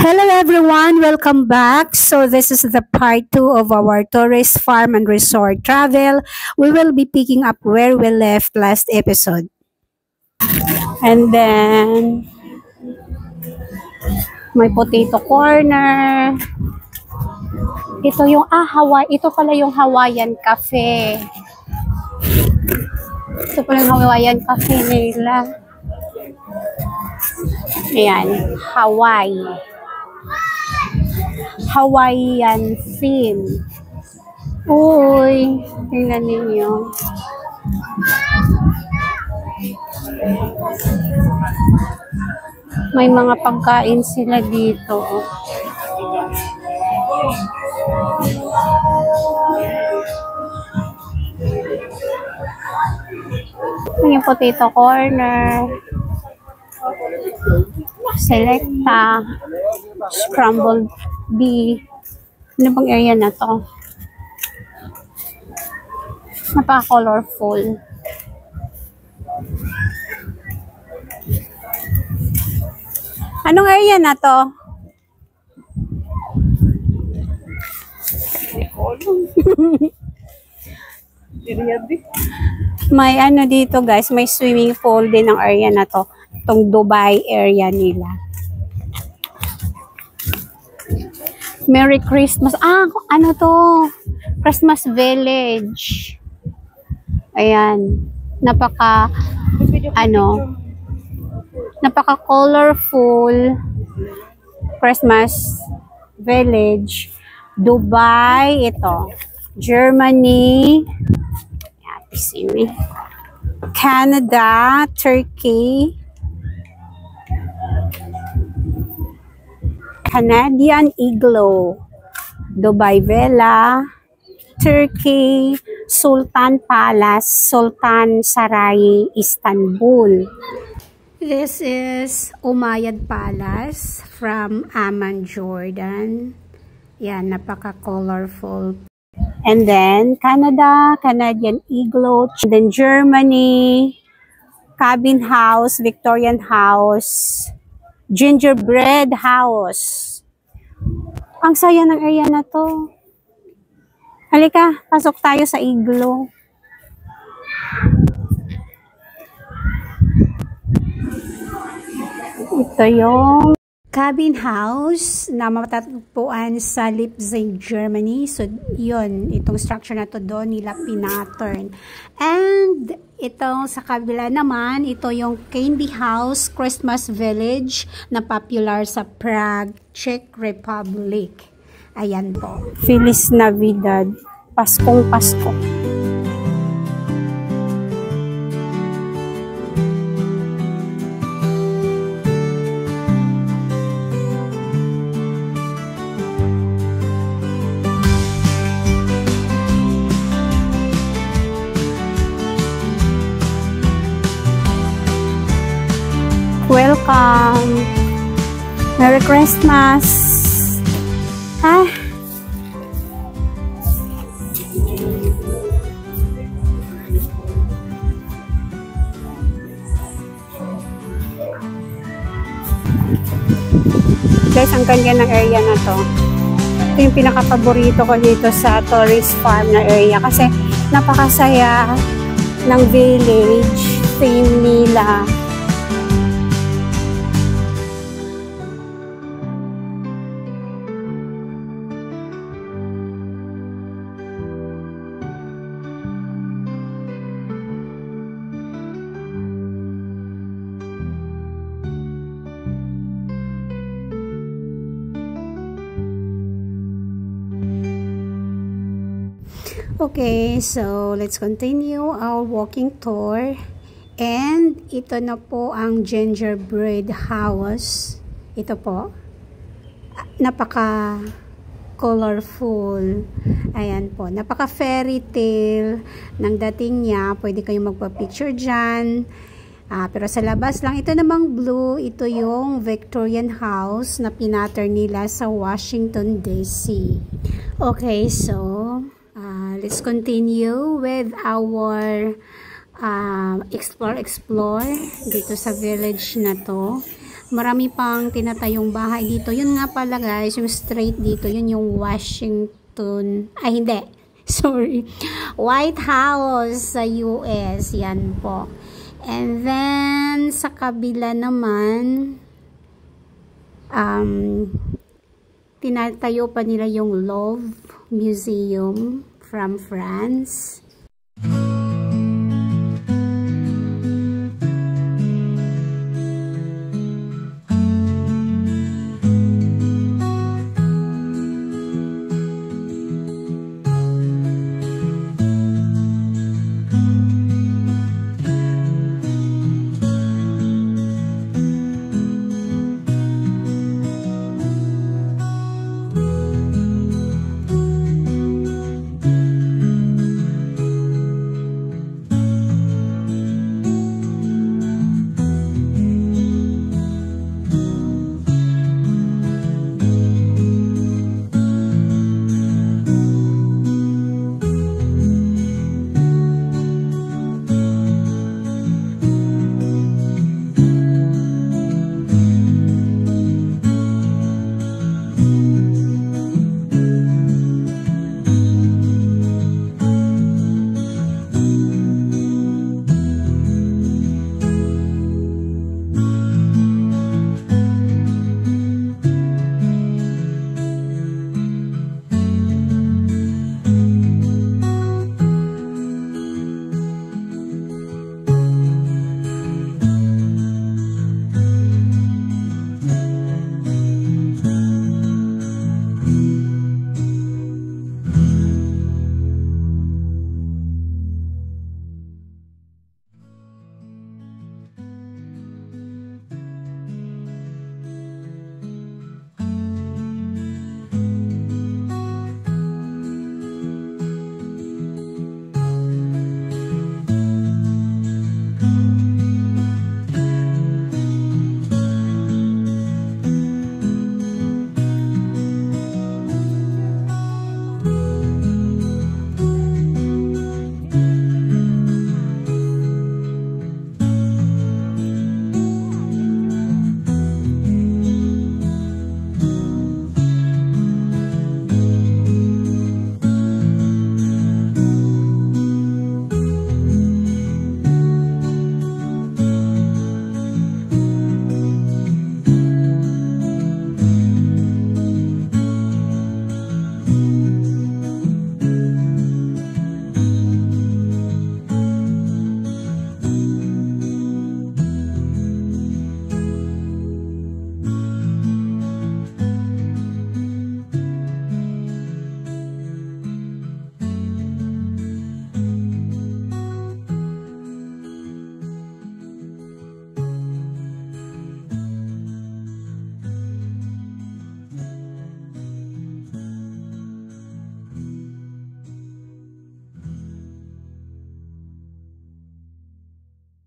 Hello everyone, welcome back. So this is the part 2 of our tourist farm and resort travel. We will be picking up where we left last episode. And then may potato corner. Ito yung ito pala yung Hawaiian cafe. Ito pala yung Hawaiian cafe nila. Ayan, Hawaiian theme. Uy, tingnan ninyo. May mga pagkain sila dito. Yung potato corner. Selecta. Scrambled beef. Ano bang area na to? Napaka-colorful. Anong area na to? May ano dito guys, may swimming pool din ang area na to. Itong Dubai area nila. Merry Christmas. Ano to? Christmas Village. Ayan. Napaka-colorful Christmas Village. Dubai, ito. Germany. Canada, Turkey. Canadian Igloo, Dubai Villa, Turkey, Sultan Palace, Sultan Saray, Istanbul. This is Umayyad Palace from Amman, Jordan. Yan, napaka-colorful. And then Canada, Canadian Igloo, and then Germany, Cabin House, Victorian House, Gingerbread House. Ang saya ng area na to. Halika, pasok tayo sa igloo. Ito yung cabin house na matatagpuan sa Leipzig, Germany. So, yun. Itong structure na to doon nila pinattern. And, itong sa kabila naman, ito yung Candy House Christmas Village na popular sa Prague, Czech Republic. Ayan po. Feliz Navidad. Paskong Pasko. Welcome. Merry Christmas. Guys, ang ganda ng area na to. Ito yung pinaka-paborito ko dito sa tourist farm na area kasi napakasaya ng village theme nila. Okay, so let's continue our walking tour. And ito na po ang gingerbread house. Ito po. Napaka colorful. Ayan po. Napaka fairy tale ng dating niya. Pwede kayong magpa-picture dyan. Pero sa labas lang. Ito namang blue. Ito yung Victorian house na pinattern nila sa Washington, D.C. Okay, so let's continue with our explore dito sa village na to. marami pang tinatayong bahay dito. Yun nga pala guys, yung straight dito, yun yung Washington, ay hindi, sorry, White House sa US, yan po. And then, sa kabila naman, tinatayo pa nila yung Louvre Museum from France.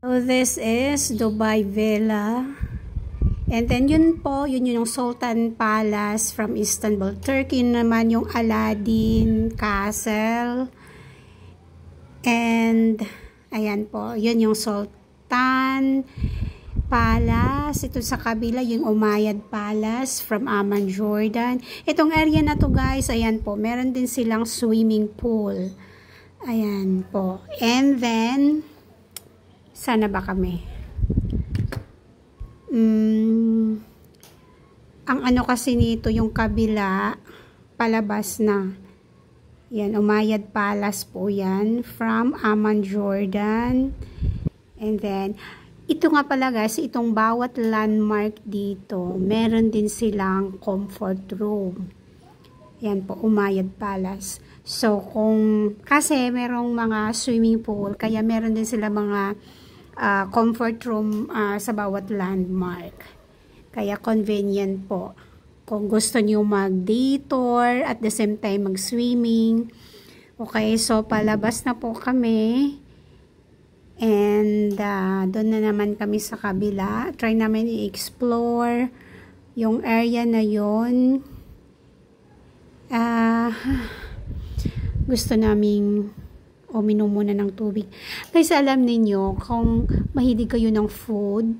So this is Dubai Villa. And then yun po, yun yung Sultan Palace from Istanbul, Turkey. Naman yung Aladdin Castle. And ayan po, yun yung Sultan Palace. Ito sa kabila yung Umayyad Palace from Amman, Jordan. Itong area na to guys, ayan po, meron din silang swimming pool. Ayan po. And then sana ba kami? Ang ano kasi nito, yung kabila, palabas na. Yan, Umayyad Palace po yan. From Amman, Jordan. And then, ito nga pala guys, itong bawat landmark dito, meron din silang comfort room. Yan po, Umayyad Palace. So, kasi merong mga swimming pool, kaya meron din sila mga comfort room sa bawat landmark. Kaya convenient po. Kung gusto niyo mag-day tour at the same time mag-swimming. Okay, so palabas na po kami. And doon na naman kami sa kabila. Try namin i-explore yung area na yon. Gusto naming uminom muna ng tubig. Guys, alam ninyo, kung mahilig kayo ng food,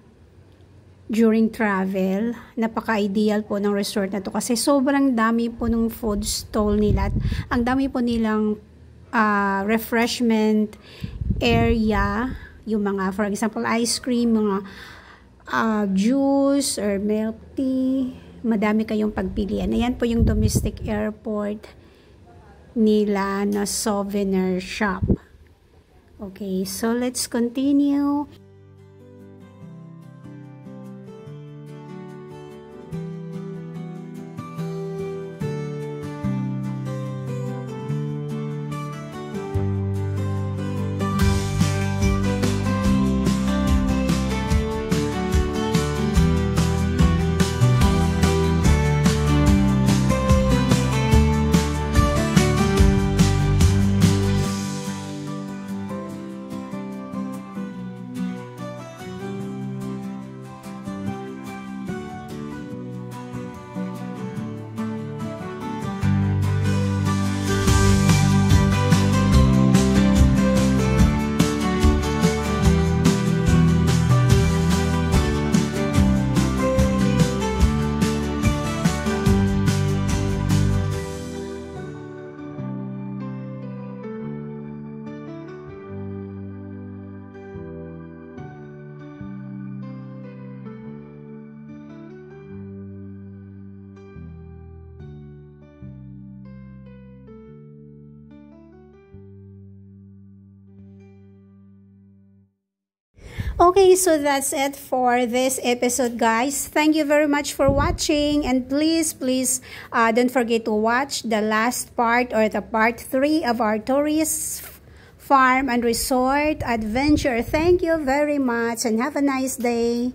during travel. Napaka-ideal po ng resort na to kasi sobrang dami po ng food stall nila. Ang dami po nilang refreshment area, yung mga, for example, ice cream, mga juice or milk tea. Madami kayong pagpilian. Ayan po yung domestic airport nila na souvenir shop. Okay, so let's continue. Okay, so that's it for this episode, guys. Thank you very much for watching, and please don't forget to watch the last part, or the part 3 of our tourist farm and resort adventure. Thank you very much and have a nice day.